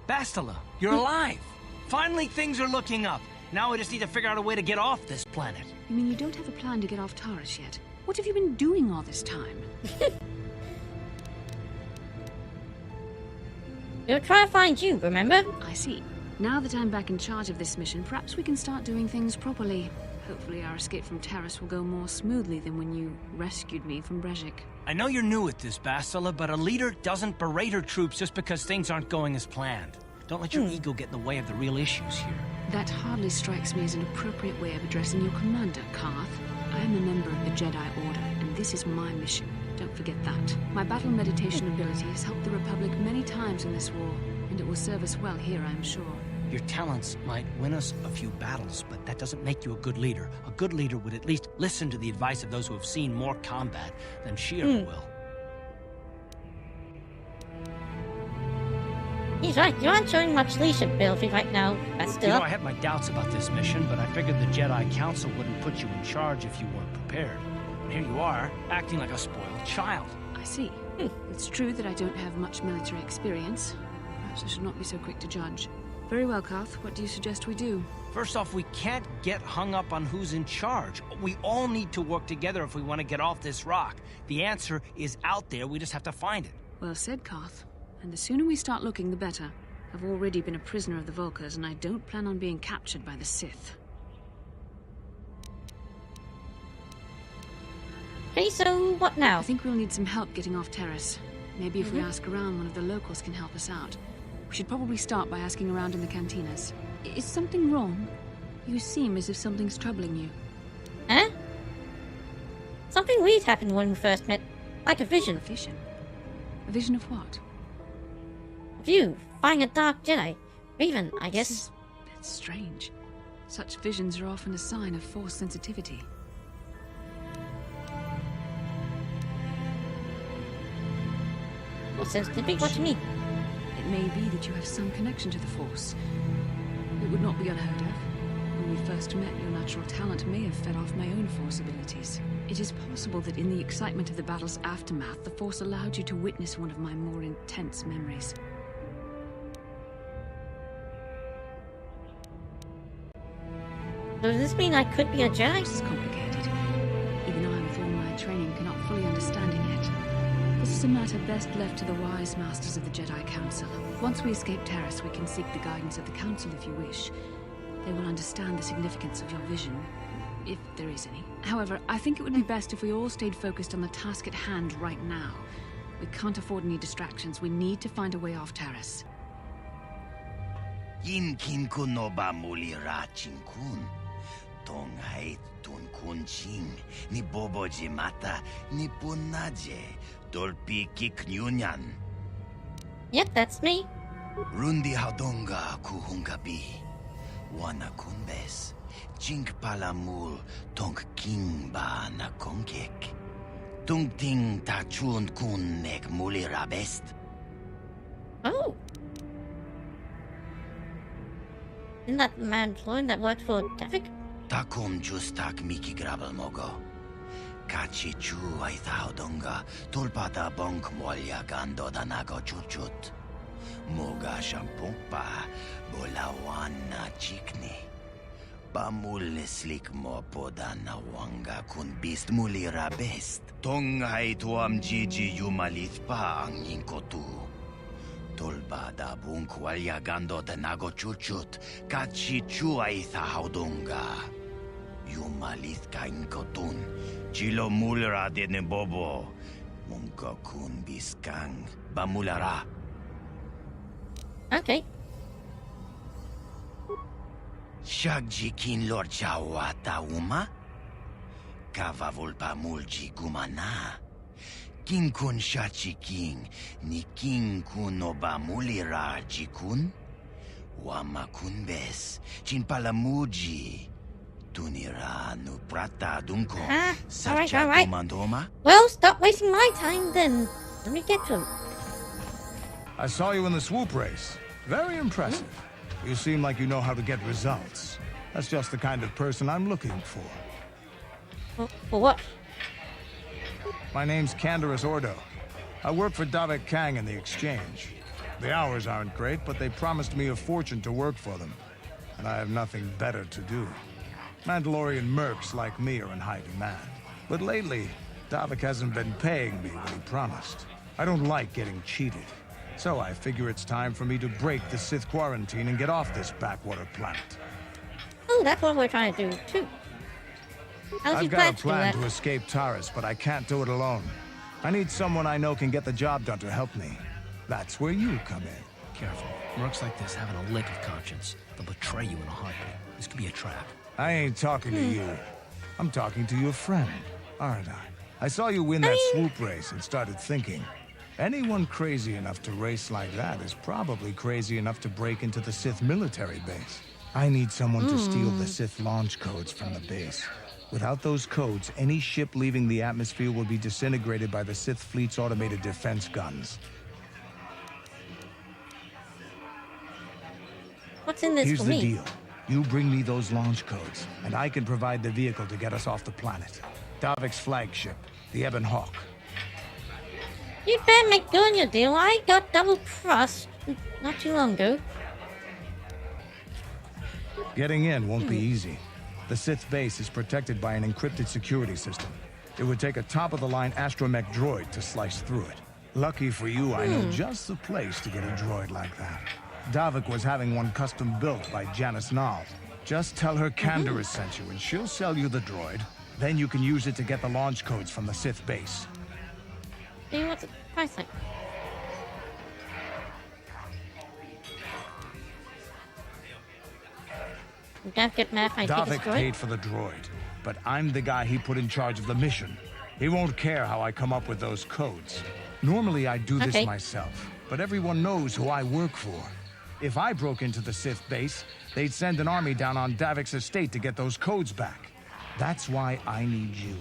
Bastila, you're alive! Finally, things are looking up. Now we just need to figure out a way to get off this planet. You mean you don't have a plan to get off Taurus yet? What have you been doing all this time? We'll try to find you, remember? I see. Now that I'm back in charge of this mission, perhaps we can start doing things properly. Hopefully our escape from Taurus will go more smoothly than when you rescued me from Brezhik. I know you're new at this, Bastila, but a leader doesn't berate her troops just because things aren't going as planned. Don't let your ego get in the way of the real issues here. That hardly strikes me as an appropriate way of addressing your commander, Karth. I am a member of the Jedi Order, and this is my mission. Don't forget that. My battle meditation ability has helped the Republic many times in this war, and it will serve us well here, I'm sure. Your talents might win us a few battles, but that doesn't make you a good leader. A good leader would at least listen to the advice of those who have seen more combat than she ever will. He's right, you aren't showing much leadership ability right now, Bastila. You know, I had my doubts about this mission, but I figured the Jedi Council wouldn't put you in charge if you weren't prepared. And here you are, acting like a spoiled child. I see. It's true that I don't have much military experience. Perhaps I should not be so quick to judge. Very well, Karth. What do you suggest we do? First off, we can't get hung up on who's in charge. We all need to work together if we want to get off this rock. The answer is out there, we just have to find it. Well said, Karth. And the sooner we start looking, the better. I've already been a prisoner of the Vulkars, and I don't plan on being captured by the Sith. Okay, so what now? I think we'll need some help getting off Taurus. Maybe if we ask around, one of the locals can help us out. We should probably start by asking around in the cantinas. Is something wrong? You seem as if something's troubling you. Huh? Something weird happened when we first met. Like a vision. A vision? A vision of what? Of you, finding a dark Jedi. Or even, I guess... It's strange. Such visions are often a sign of Force sensitivity. What sensitivity? What do you mean? It may be that you have some connection to the Force. It would not be unheard of. When we first met, your natural talent may have fed off my own Force abilities. It is possible that in the excitement of the battle's aftermath, the Force allowed you to witness one of my more intense memories. So does this mean I could be a Jedi? This is complicated. Even I, with all my training, cannot fully understand it yet. This is a matter best left to the wise masters of the Jedi Council. Once we escape Taurus, we can seek the guidance of the Council if you wish. They will understand the significance of your vision, if there is any. However, I think it would be best if we all stayed focused on the task at hand right now. We can't afford any distractions. We need to find a way off Taurus. Kin kun no ba muli ra chin kun. Tong hai tun kun ching. Ni bobo mata ni punaje. Dolpi kiknyunyan. Yep, that's me. Rundi hadonga kuhungabi. Wana kunbes. Chink palamul tong king ba na konkek. Tung ting ta chun kun nek muli rabest. Oh. Isn't that man Floyd that worked for Tefik? Takum justak miki grabel mogo. Kachi chu ay donga tulpata bonk molya gando danago chuchut. Moga shampumpa bolawan na chikni. Pamul slik mo poda na wanga kun bist muli rabest. Tong ay tuam jiji yumalit pa ang inkotu. Tulba da bunk walya gando danago chuchut. Kachi chu ay donga. Yumalit ka inkotun. Chilo mulra de ne bobo. Munko kun biskang. Bamulara. Okay. Shagji kin lor chawa tauma? Kava volpa mulji gumana. Kin kun shachi king. Ni king kun oba mulira jikun? Wama kun bes. Chin palamuji. Tunira nu prata dunko. All right. Well, stop wasting my time then. Let me get to him. I saw you in the swoop race. Very impressive. You seem like you know how to get results. That's just the kind of person I'm looking for. For what? My name's Canderous Ordo. I work for Davik Kang in the Exchange. The hours aren't great, but they promised me a fortune to work for them. And I have nothing better to do. Mandalorian mercs like me are in high demand. But lately, Davik hasn't been paying me what he promised. I don't like getting cheated. So I figure it's time for me to break the Sith quarantine and get off this backwater planet. Oh, that's what we're trying to do, too. I've got a plan to escape Taris, but I can't do it alone. I need someone I know can get the job done to help me. That's where you come in. Careful. Mercs like this haven't a lick of conscience. They'll betray you in a heartbeat. This could be a trap. I ain't talking to you. I'm talking to your friend, aren't I? I saw you win that swoop race and started thinking. Anyone crazy enough to race like that is probably crazy enough to break into the Sith military base. I need someone to steal the Sith launch codes from the base. Without those codes, any ship leaving the atmosphere will be disintegrated by the Sith fleet's automated defense guns. What's in this Here's for the me? deal. You bring me those launch codes, and I can provide the vehicle to get us off the planet. Davik's flagship, the Ebon Hawk. You better make good on your deal. I got double-crossed not too long ago. Getting in won't be easy. The Sith base is protected by an encrypted security system. It would take a top-of-the-line astromech droid to slice through it. Lucky for you, I know just the place to get a droid like that. Davik was having one custom built by Janice Nall. Just tell her Canderous sent you and she'll sell you the droid. Then you can use it to get the launch codes from the Sith base. Hey, what's the price like? You can't get mad if I take this Davik droid? paid for the droid, but I'm the guy he put in charge of the mission. He won't care how I come up with those codes. Normally I do this myself, but everyone knows who I work for. If I broke into the Sith base, they'd send an army down on Davik's estate to get those codes back. That's why I need you.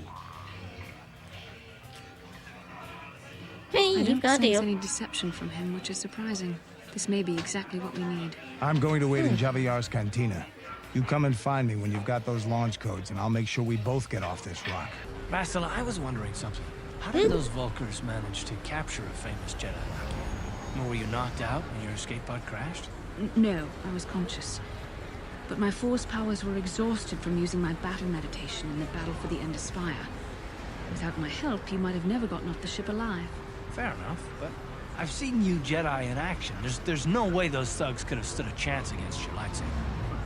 Hey, I you've don't got a sense deal. any deception from him, which is surprising. This may be exactly what we need. I'm going to wait in Javier's cantina. You come and find me when you've got those launch codes, and I'll make sure we both get off this rock. Bastila, I was wondering something. How did those Vulkars manage to capture a famous Jedi like you? Or were you knocked out when your escape pod crashed? No, I was conscious. But my force powers were exhausted from using my battle meditation in the battle for the Ender Spire. Without my help, you might have never gotten off the ship alive. Fair enough, but I've seen you Jedi in action. There's no way those thugs could have stood a chance against your lightsaber.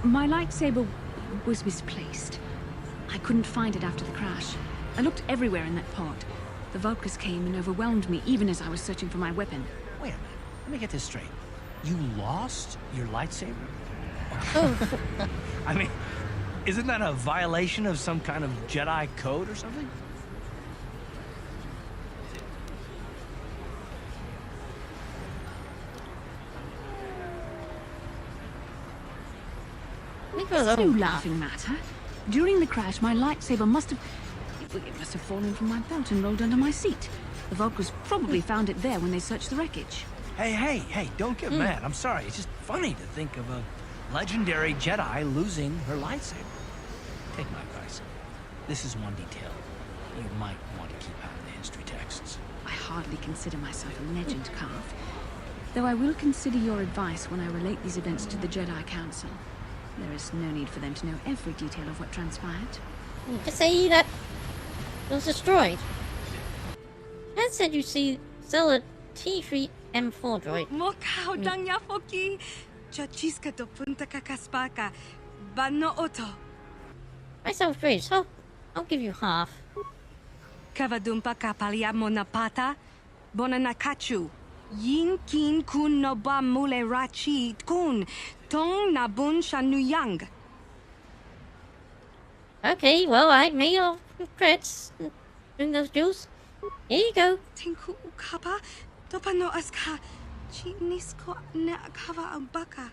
My lightsaber was misplaced. I couldn't find it after the crash. I looked everywhere in that pod. The Vulkars came and overwhelmed me even as I was searching for my weapon. Wait a minute. Let me get this straight. You lost your lightsaber? Oh, I mean, isn't that a violation of some kind of Jedi code or something? It's no laughing matter. During the crash, my lightsaber must have fallen from my belt and rolled under my seat. The Vulkars probably found it there when they searched the wreckage. Hey, don't get mad. I'm sorry. It's just funny to think of a legendary Jedi losing her lightsaber. Take my advice. This is one detail you might want to keep out of the history texts. I hardly consider myself a legend, Carve. Though I will consider your advice when I relate these events to the Jedi Council. There is no need for them to know every detail of what transpired. you just say that it was destroyed. Ted said you sell a T3M4 droid. Mokau dangya foki. Chachiska to punta kakaspaka. Bano oto. I sell fridge, so I'll give you half. Kavadumpa kapalia monapata. Bonanakachu. Yin kin kun noba mule rachi kun. Tong nabun shanuyang. Okay, well, I made your crits doing those jewels. Here you go. Tinku ukapa. Topano aska. Chinisko na akava ambaka.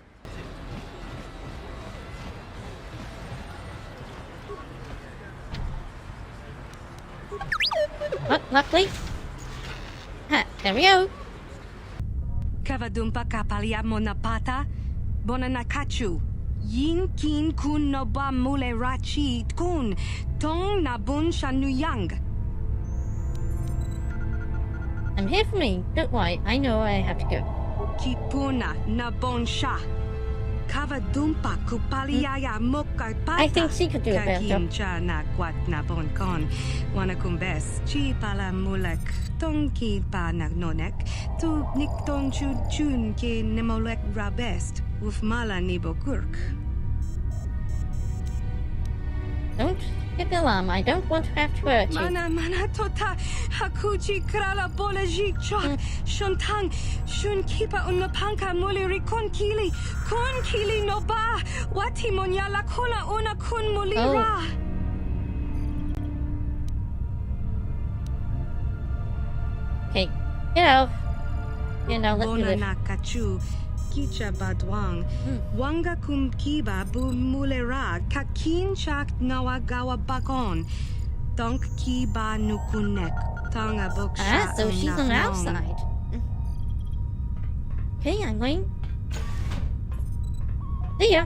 But luckily, there we go. Kavadumpa kapalia monapata. Bonanakachu. Yin kin kun noba mule rachi kun. Tong nabun shanuyang. I'm here for me. Don't worry, I know I have to go. kipuna na bonsha. Kavadumpa kupaliaya moka pata. I think she could do a better job. Kakincha na kwat na bonkon. Wanakumbes chi pala mulek. Tonki pa na nonek. Tu nikton chun ke nemolek rabest. Ufmala nibo kurk. Don't hit the alarm. I don't want to have to hurt you. Mana tota hakuchi krala bolaji chok shuntang shun kipa unapanka muliri kon kili no ba wati monyala kona una kun mulira. Okay, get out. And I'll let you Bona live. nakachu kicha badwang wanga kum kiba bu mulera kakin chak nawagawa bakon donk kiba nukunek tonga boksha. Ah, so she's on the outside. Okay, I'm going. See ya.